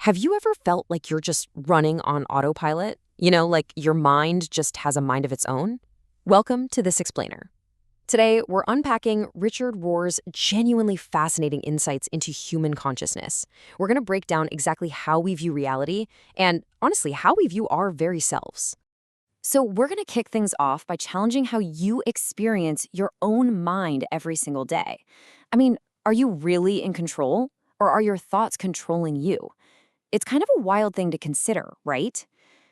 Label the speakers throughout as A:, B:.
A: Have you ever felt like you're just running on autopilot? Like your mind just has a mind of its own? Welcome to This Explainer. Today, we're unpacking Richard Rohr's genuinely fascinating insights into human consciousness. We're going to break down exactly how we view reality and, honestly, how we view our very selves. So we're going to kick things off by challenging how you experience your own mind every single day. I mean, are you really in control, or are your thoughts controlling you? It's kind of a wild thing to consider, right?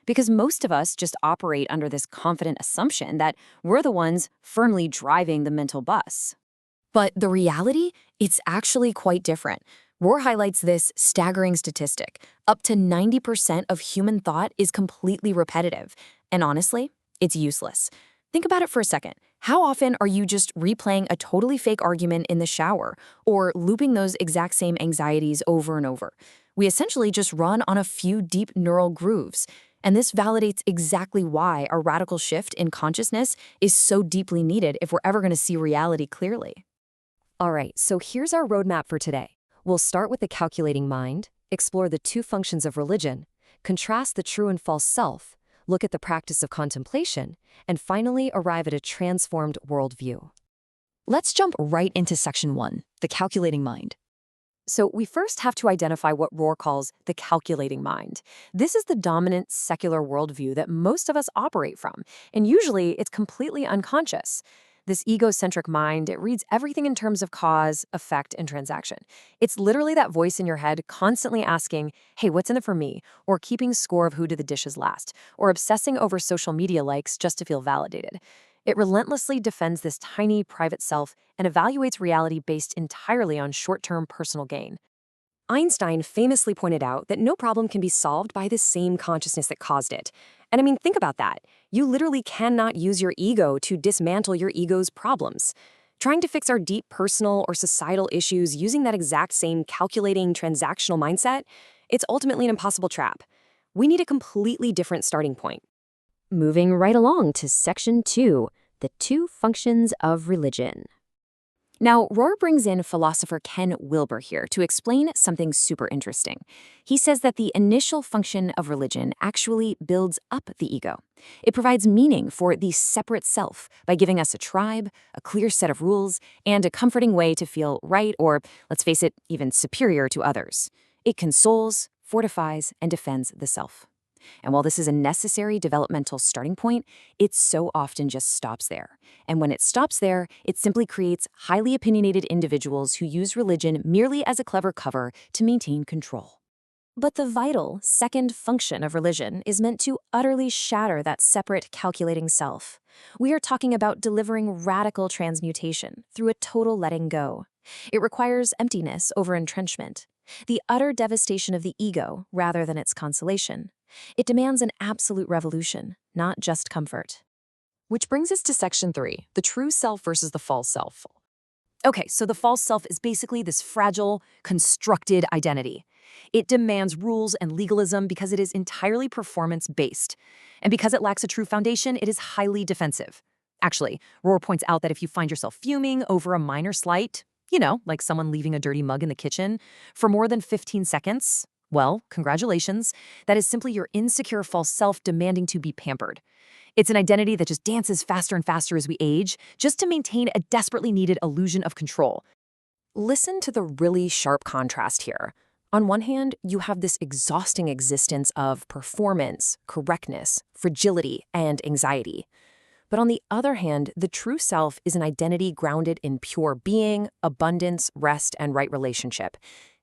A: Because most of us just operate under this confident assumption that we're the ones firmly driving the mental bus. But the reality, it's actually quite different. Rohr highlights this staggering statistic. Up to 90% of human thought is completely repetitive. And honestly, it's useless. Think about it for a second. How often are you just replaying a totally fake argument in the shower or looping those exact same anxieties over and over? We essentially just run on a few deep neural grooves. And this validates exactly why a radical shift in consciousness is so deeply needed if we're ever going to see reality clearly. All right, so here's our roadmap for today. We'll start with the calculating mind, explore the two functions of religion, contrast the true and false self, look at the practice of contemplation, and finally arrive at a transformed worldview. Let's jump right into section 1, the calculating mind. So we first have to identify what Rohr calls the calculating mind. This is the dominant secular worldview that most of us operate from, and usually it's completely unconscious. This egocentric mind, it reads everything in terms of cause, effect, and transaction. It's literally that voice in your head constantly asking, hey, what's in it for me? Or keeping score of who did the dishes last, or obsessing over social media likes just to feel validated. It relentlessly defends this tiny private self and evaluates reality based entirely on short-term personal gain. Einstein famously pointed out that no problem can be solved by the same consciousness that caused it. And I mean, think about that. You literally cannot use your ego to dismantle your ego's problems. Trying to fix our deep personal or societal issues using that exact same calculating transactional mindset, it's ultimately an impossible trap. We need a completely different starting point. Moving right along to section 2, the two functions of religion. Now, Rohr brings in philosopher Ken Wilber here to explain something super interesting. He says that the initial function of religion actually builds up the ego. It provides meaning for the separate self by giving us a tribe, a clear set of rules, and a comforting way to feel right or, let's face it, even superior to others. It consoles, fortifies, and defends the self. And while this is a necessary developmental starting point, it so often just stops there. And when it stops there, it simply creates highly opinionated individuals who use religion merely as a clever cover to maintain control. But the vital second function of religion is meant to utterly shatter that separate calculating self. We are talking about delivering radical transmutation through a total letting go. It requires emptiness over entrenchment, the utter devastation of the ego rather than its consolation. It demands an absolute revolution, not just comfort. Which brings us to section 3, the true self versus the false self. Okay, so the false self is basically this fragile, constructed identity. It demands rules and legalism because it is entirely performance-based. And because it lacks a true foundation, it is highly defensive. Actually, Rohr points out that if you find yourself fuming over a minor slight, like someone leaving a dirty mug in the kitchen, for more than 15 seconds, well, congratulations. That is simply your insecure false self demanding to be pampered. It's an identity that just dances faster and faster as we age, just to maintain a desperately needed illusion of control. Listen to the really sharp contrast here. On one hand, you have this exhausting existence of performance, correctness, fragility, and anxiety. But on the other hand, the true self is an identity grounded in pure being, abundance, rest, and right relationship.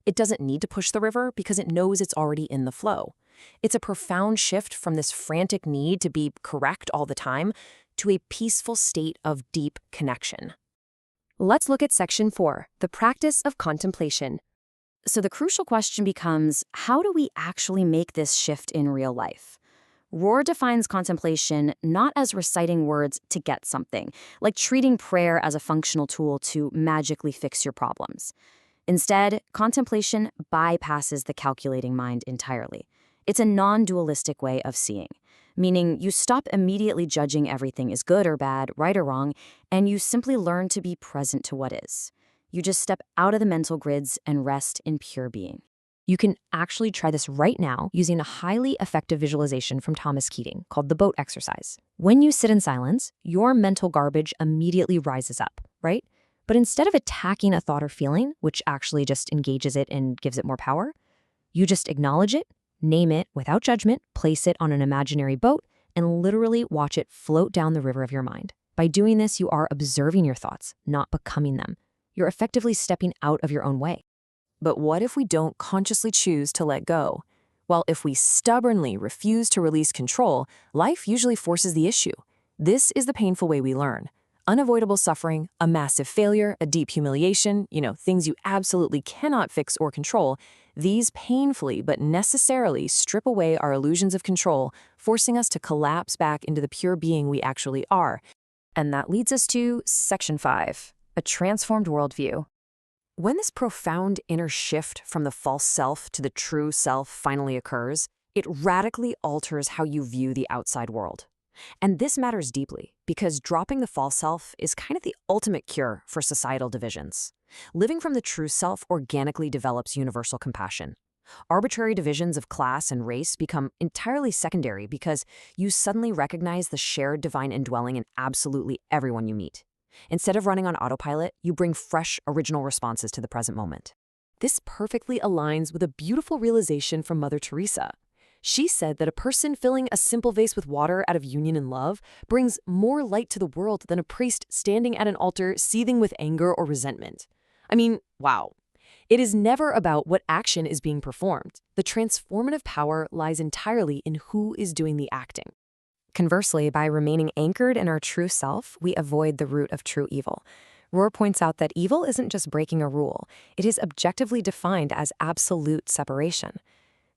A: It doesn't need to push the river because it knows it's already in the flow. It's a profound shift from this frantic need to be correct all the time to a peaceful state of deep connection. Let's look at section 4, the practice of contemplation. So the crucial question becomes, how do we actually make this shift in real life? Rohr defines contemplation not as reciting words to get something, like treating prayer as a functional tool to magically fix your problems. Instead, contemplation bypasses the calculating mind entirely. It's a non-dualistic way of seeing, meaning you stop immediately judging everything as good or bad, right or wrong, and you simply learn to be present to what is. You just step out of the mental grids and rest in pure being. You can actually try this right now using a highly effective visualization from Thomas Keating called the boat exercise. When you sit in silence, your mental garbage immediately rises up, right? But instead of attacking a thought or feeling, which actually just engages it and gives it more power, you just acknowledge it, name it without judgment, place it on an imaginary boat, and literally watch it float down the river of your mind. By doing this, you are observing your thoughts, not becoming them. You're effectively stepping out of your own way. But what if we don't consciously choose to let go? Well, if we stubbornly refuse to release control, life usually forces the issue. This is the painful way we learn. Unavoidable suffering, a massive failure, a deep humiliation, things you absolutely cannot fix or control, these painfully but necessarily strip away our illusions of control, forcing us to collapse back into the pure being we actually are. And that leads us to Section 5, a transformed worldview. When this profound inner shift from the false self to the true self finally occurs, it radically alters how you view the outside world. And this matters deeply because dropping the false self is kind of the ultimate cure for societal divisions. Living from the true self organically develops universal compassion. Arbitrary divisions of class and race become entirely secondary because you suddenly recognize the shared divine indwelling in absolutely everyone you meet. Instead of running on autopilot, you bring fresh, original responses to the present moment. This perfectly aligns with a beautiful realization from Mother Teresa. She said that a person filling a simple vase with water out of union and love brings more light to the world than a priest standing at an altar seething with anger or resentment. I mean, wow. It is never about what action is being performed. The transformative power lies entirely in who is doing the acting. Conversely, by remaining anchored in our true self, we avoid the root of true evil. Rohr points out that evil isn't just breaking a rule. It is objectively defined as absolute separation.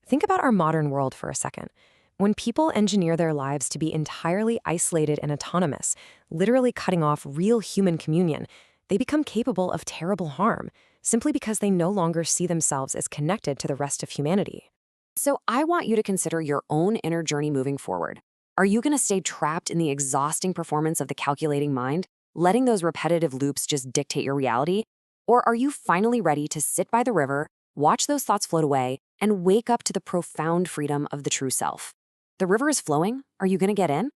A: Think about our modern world for a second. When people engineer their lives to be entirely isolated and autonomous, literally cutting off real human communion, they become capable of terrible harm, simply because they no longer see themselves as connected to the rest of humanity. So I want you to consider your own inner journey moving forward. Are you going to stay trapped in the exhausting performance of the calculating mind, letting those repetitive loops just dictate your reality? Or are you finally ready to sit by the river, watch those thoughts float away, and wake up to the profound freedom of the true self? The river is flowing. Are you going to get in?